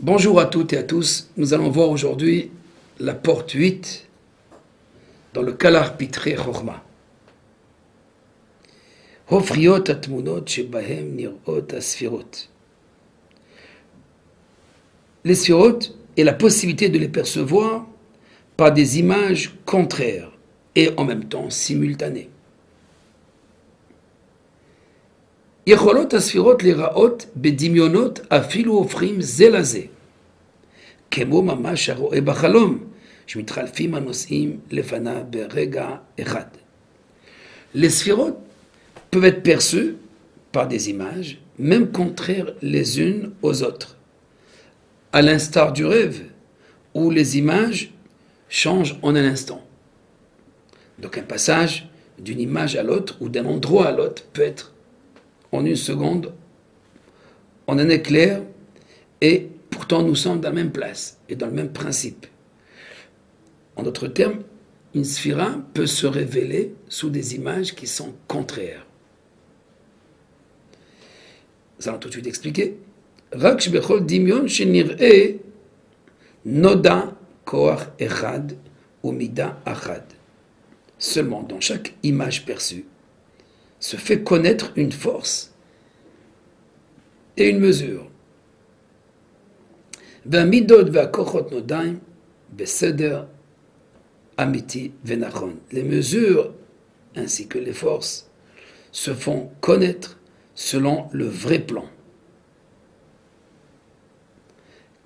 Bonjour à toutes et à tous. Nous allons voir aujourd'hui la porte 8 dans le Kalar Pitré Chorma. Hofriot atmunot shebahem nirot asfirot. Les sphirot est la possibilité de les percevoir par des images contraires et en même temps simultanées. יכולות הספירות להיראות בדמיונות אפילו הופכים זה לזה, כמו ממש הרואה בחלום, שמתחלפים הנושאים לפניו ברגע אחד. Les sphirotes peuvent être perçues par des images, même contraires les unes aux autres, à l'instar du rêve, où les images changent en un instant. Donc un passage d'une image à l'autre ou d'un endroit à l'autre peut être en une seconde, en un éclair, et pourtant nous sommes dans la même place et dans le même principe. En d'autres termes, une sphira peut se révéler sous des images qui sont contraires. Nous allons tout de suite expliquer. רק שבכל דמיון שנראה נודע כוח אחד ומידה אחת. Seulement dans chaque image perçue se fait connaître une force et une mesure. והמידות והכוחות נודעים בסדר אמיתי ונכון. Les mesures ainsi que les forces se font connaître selon le vrai plan.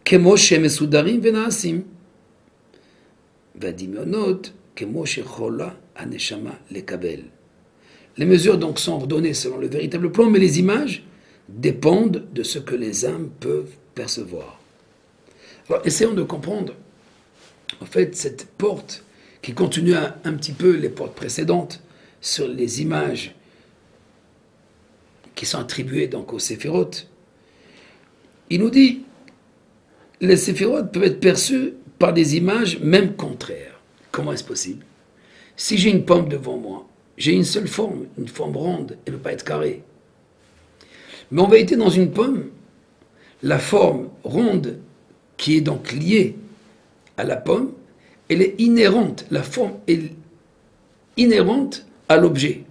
כמו שמסודרים ונעשים. והדמיונות כמו שיכולה הנשמה לקבל. Les mesures donc sont ordonnées selon le véritable plan, mais les images dépendent de ce que les âmes peuvent percevoir. Alors essayons de comprendre en fait cette porte qui continue un petit peu les portes précédentes sur les images qui sont attribuées donc aux séphirotes. Il nous dit les séphirotes peuvent être perçues par des images même contraires. Comment est-ce possible? Si j'ai une pomme devant moi, j'ai une seule forme, une forme ronde, elle ne peut pas être carrée. Mais en vérité, dans une pomme, la forme ronde, qui est donc liée à la pomme, elle est inhérente, la forme est inhérente à l'objet.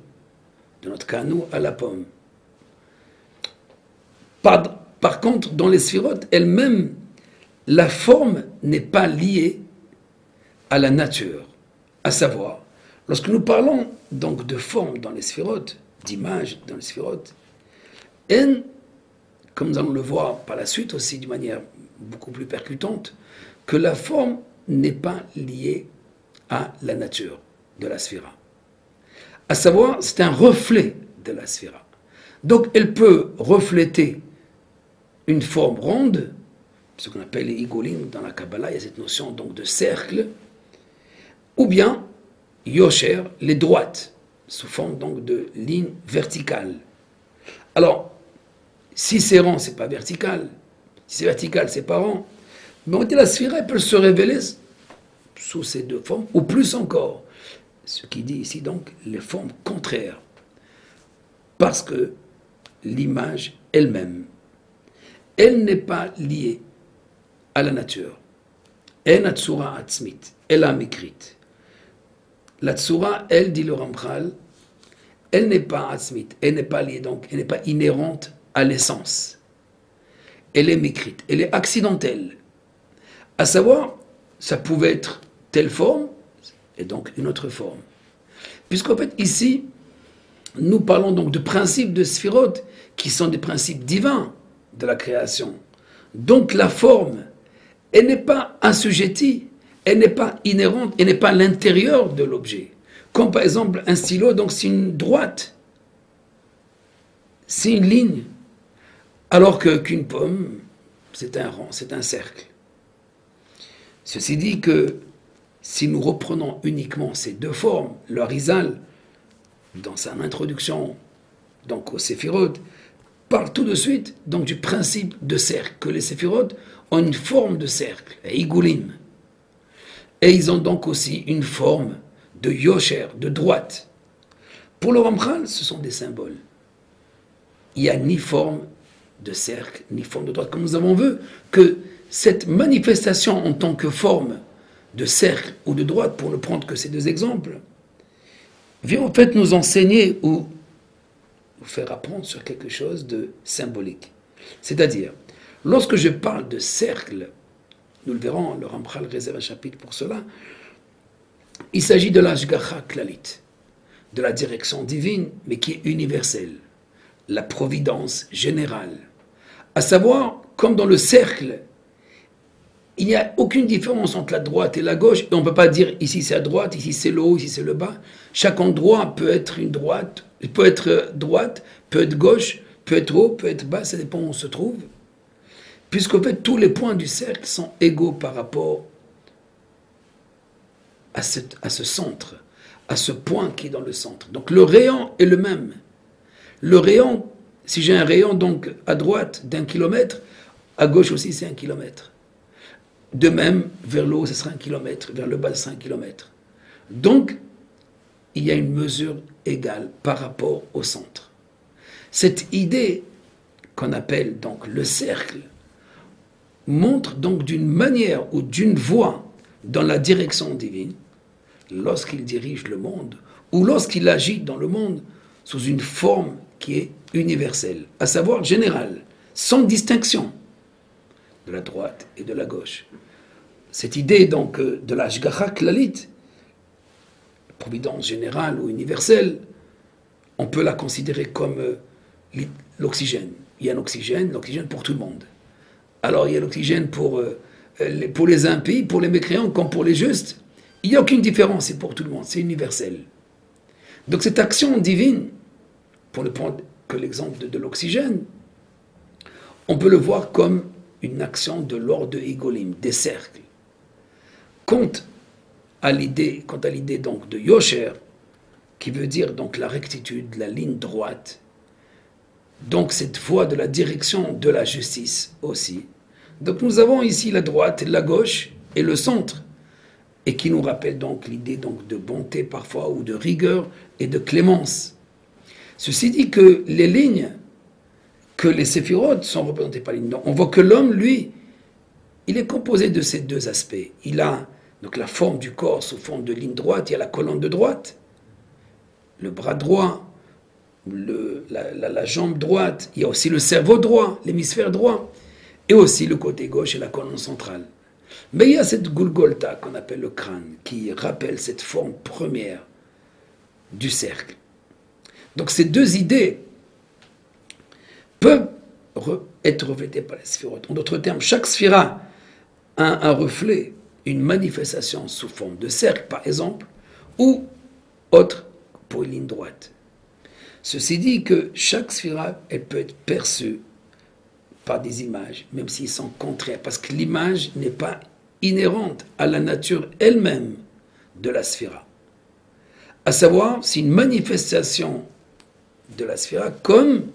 Dans notre cas, nous, à la pomme. Par contre, dans les sphirotes elles-mêmes, la forme n'est pas liée à la nature, à savoir, lorsque nous parlons donc de forme dans les sphirotes, d'image dans les sphirotes, comme nous allons le voir par la suite aussi d'une manière beaucoup plus percutante, que la forme n'est pas liée à la nature de la sphira. À savoir, c'est un reflet de la sphira. Donc elle peut refléter une forme ronde, ce qu'on appelle les igolim dans la Kabbalah, il y a cette notion donc de cercle, ou bien Yosher, les droites, sous forme donc de ligne verticale. Alors, si c'est rond, c'est pas vertical. Si c'est vertical, c'est pas rond. Mais on dit la sphira peut se révéler sous ces deux formes, ou plus encore. Ce qui dit ici donc les formes contraires. Parce que l'image elle-même, elle n'est pas liée à la nature. En atzura atzmit, elle a mikrit. La tsura, elle, dit le Ramchal, elle n'est pas atzmit, elle n'est pas liée, donc elle n'est pas inhérente à l'essence. Elle est mécrite, elle est accidentelle. À savoir, ça pouvait être telle forme, et donc une autre forme. Puisqu'en fait, ici, nous parlons donc de principes de sphirotes, qui sont des principes divins de la création. Donc la forme, elle n'est pas assujettie, elle n'est pas inhérente, elle n'est pas à l'intérieur de l'objet. Comme par exemple un stylo, donc c'est une droite, c'est une ligne, alors qu'une pomme, c'est un rond, c'est un cercle. Ceci dit que si nous reprenons uniquement ces deux formes, le Harizal, dans son introduction donc aux séphirotes, parle tout de suite donc du principe de cercle, que les séphirotes ont une forme de cercle, igoulim. Et ils ont donc aussi une forme de yosher, de droite. Pour le Ramchal, ce sont des symboles. Il n'y a ni forme de cercle, ni forme de droite. Comme nous avons vu que cette manifestation en tant que forme de cercle ou de droite, pour ne prendre que ces deux exemples, vient en fait nous enseigner ou nous faire apprendre sur quelque chose de symbolique. C'est-à-dire, lorsque je parle de cercle, nous le verrons, le Ramchal réserve un chapitre pour cela, il s'agit de l'Ashgacha Klalit, de la direction divine, mais qui est universelle, la providence générale. À savoir, comme dans le cercle, il n'y a aucune différence entre la droite et la gauche, et on ne peut pas dire ici c'est à droite, ici c'est le haut, ici c'est le bas. Chaque endroit peut être une droite, peut être gauche, peut être haut, peut être bas, ça dépend où on se trouve. Puisqu'en fait, tous les points du cercle sont égaux par rapport à ce centre, à ce point qui est dans le centre. Donc le rayon est le même. Le rayon, si j'ai un rayon donc à droite d'1 kilomètre, à gauche aussi c'est 1 kilomètre. De même, vers le haut, ce sera 1 kilomètre, vers le bas, ce sera 1 kilomètre. Donc, il y a une mesure égale par rapport au centre. Cette idée qu'on appelle donc le cercle montre donc d'une manière ou d'une voie dans la direction divine, lorsqu'il dirige le monde ou lorsqu'il agit dans le monde sous une forme qui est universelle, à savoir générale, sans distinction de la droite et de la gauche. Cette idée donc de la Ashgacha Klalit, providence générale ou universelle, on peut la considérer comme l'oxygène. Il y a l'oxygène pour tout le monde. Alors il y a l'oxygène pour les impies, pour les mécréants comme pour les justes. Il n'y a aucune différence, c'est pour tout le monde, c'est universel. Donc cette action divine, pour ne prendre que l'exemple de l'oxygène, on peut le voir comme une action de l'ordre de Egolim, des cercles. Quant à l'idée donc de Yosher, qui veut dire donc la rectitude, la ligne droite, donc cette voie de la direction de la justice aussi. Donc nous avons ici la droite, la gauche et le centre, et qui nous rappelle donc l'idée donc de bonté parfois ou de rigueur et de clémence. Ceci dit que les lignes, que les séphirotes sont représentées par les lignes. Donc on voit que l'homme, lui, il est composé de ces deux aspects. Il a donc la forme du corps sous forme de ligne droite, il y a la colonne de droite, le bras droit, la jambe droite, il y a aussi le cerveau droit, l'hémisphère droit, et aussi le côté gauche et la colonne centrale. Mais il y a cette Golgotha qu'on appelle le crâne, qui rappelle cette forme première du cercle. Donc ces deux idées peuvent être reflétées par les sphérotes. En d'autres termes, chaque sphira a un reflet, une manifestation sous forme de cercle, par exemple, ou autre pour une ligne droite. Ceci dit que chaque sphira, elle peut être perçue par des images, même s'ils sont contraires, parce que l'image n'est pas inhérente à la nature elle-même de la sphira. À savoir, c'est une manifestation de la sphira comme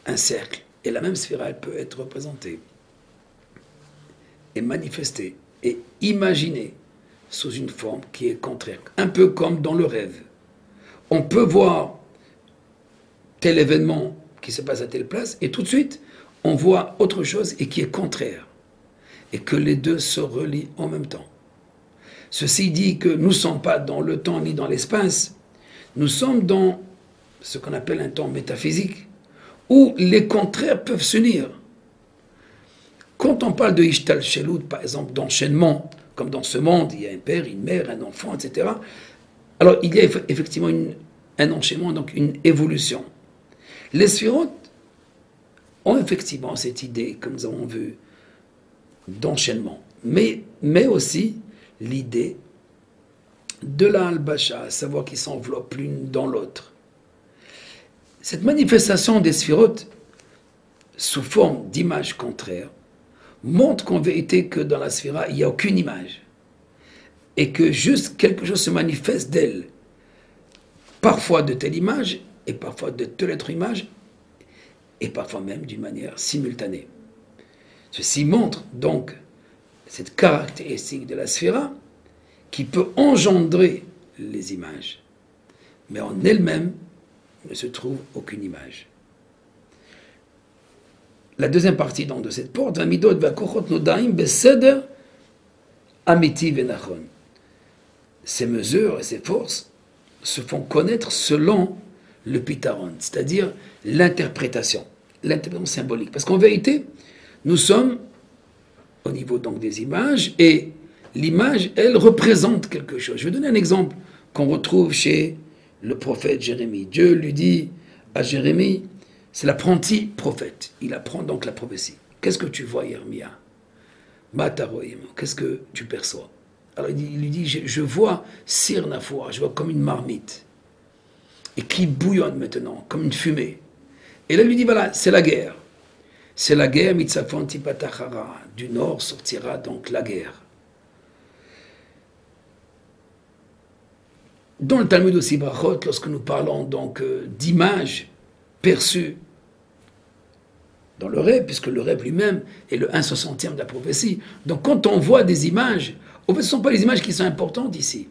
un cercle. Et la même sphira, elle peut être représentée et manifestée et imaginée sous une forme qui est contraire. Un peu comme dans le rêve. On peut voir tel événement qui se passe à telle place et tout de suite, on voit autre chose et qui est contraire. Et que les deux se relient en même temps. Ceci dit que nous ne sommes pas dans le temps ni dans l'espace. Nous sommes dans ce qu'on appelle un temps métaphysique, où les contraires peuvent s'unir. Quand on parle de Ishtal Shelut, par exemple, d'enchaînement, comme dans ce monde, il y a un père, une mère, un enfant, etc. Alors, il y a effectivement un enchaînement, donc une évolution. Les sphirotes ont effectivement cette idée, comme nous avons vu, d'enchaînement, mais aussi l'idée de la halbacha, à savoir qu'ils s'enveloppent l'une dans l'autre. Cette manifestation des sphirotes, sous forme d'images contraires, montre qu'en vérité que dans la sphira, il n'y a aucune image. Et que juste quelque chose se manifeste d'elle. Parfois de telle image, et parfois de telle autre image, et parfois même d'une manière simultanée. Ceci montre donc cette caractéristique de la sphira qui peut engendrer les images. Mais en elle-même, ne se trouve aucune image. la deuxième partie donc, de cette porte, Vamidot Vakochot Nodaim Beseder Amiti Venachon. Ces mesures et ces forces se font connaître selon le pitaron, c'est-à-dire l'interprétation symbolique. Parce qu'en vérité, nous sommes au niveau donc des images, et l'image, elle, représente quelque chose. Je vais donner un exemple qu'on retrouve chez le prophète Jérémie. Dieu lui dit à Jérémie, c'est l'apprenti prophète. Il apprend donc la prophétie. Qu'est-ce que tu vois, Yermia? Mataroim, qu'est-ce que tu perçois? Alors il lui dit, je vois Sir Nafoua, je vois comme une marmite, et qui bouillonne maintenant, comme une fumée. Et là, il lui dit, voilà, c'est la guerre. C'est la guerre, Mitzafon Tipatachara. Du nord sortira donc la guerre. Dans le Talmud aussi, Brachot, lorsque nous parlons donc d'images perçues dans le rêve, puisque le rêve lui-même est le 1/60e de la prophétie. Donc quand on voit des images, en fait, ce ne sont pas les images qui sont importantes ici,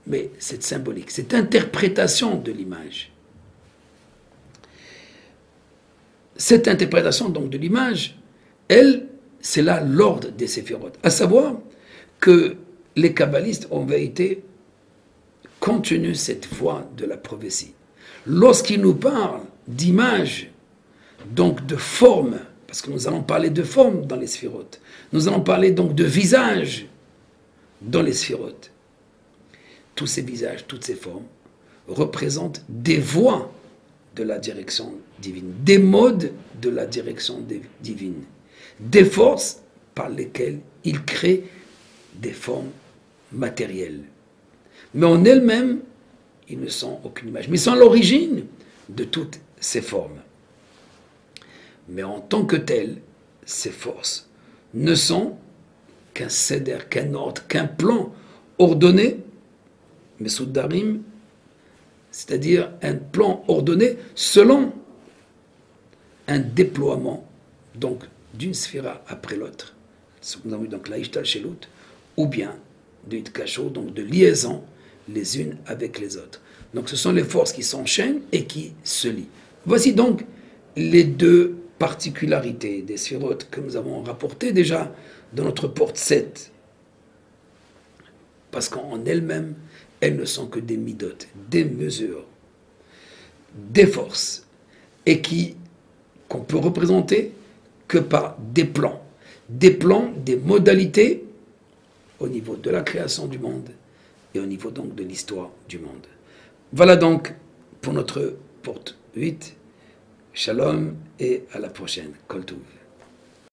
mais cette symbolique, cette interprétation de l'image. Cette interprétation donc de l'image, elle, c'est là l'ordre des séphirotes. À savoir que les kabbalistes ont en vérité contenu cette voie de la prophétie. Lorsqu'ils nous parlent d'images, donc de formes, parce que nous allons parler de formes dans les sphirotes, nous allons parler donc de visages dans les sphirotes. Tous ces visages, toutes ces formes représentent des voies de la direction divine, des modes de la direction divine, des forces par lesquelles il crée des formes matérielles. Mais en elles-mêmes, ils ne sont aucune image, mais ils sont l'origine de toutes ces formes. Mais en tant que telles, ces forces ne sont qu'un seder, qu'un ordre, qu'un plan ordonné, mais Soudarim, c'est-à-dire un plan ordonné selon un déploiement donc d'une sphira après l'autre. Nous avons eu donc la Ishtal Shelut, ou bien de Hitkasho, donc de liaison les unes avec les autres. Donc ce sont les forces qui s'enchaînent et qui se lient. Voici donc les deux particularités des sphirotes que nous avons rapportées déjà dans notre porte 7. Parce qu'en elles-mêmes, elles ne sont que des midotes, des mesures, des forces, et qu'on peut représenter que par des plans, des modalités au niveau de la création du monde et au niveau donc de l'histoire du monde. Voilà donc pour notre porte 8. Shalom et à la prochaine. Kol Tov.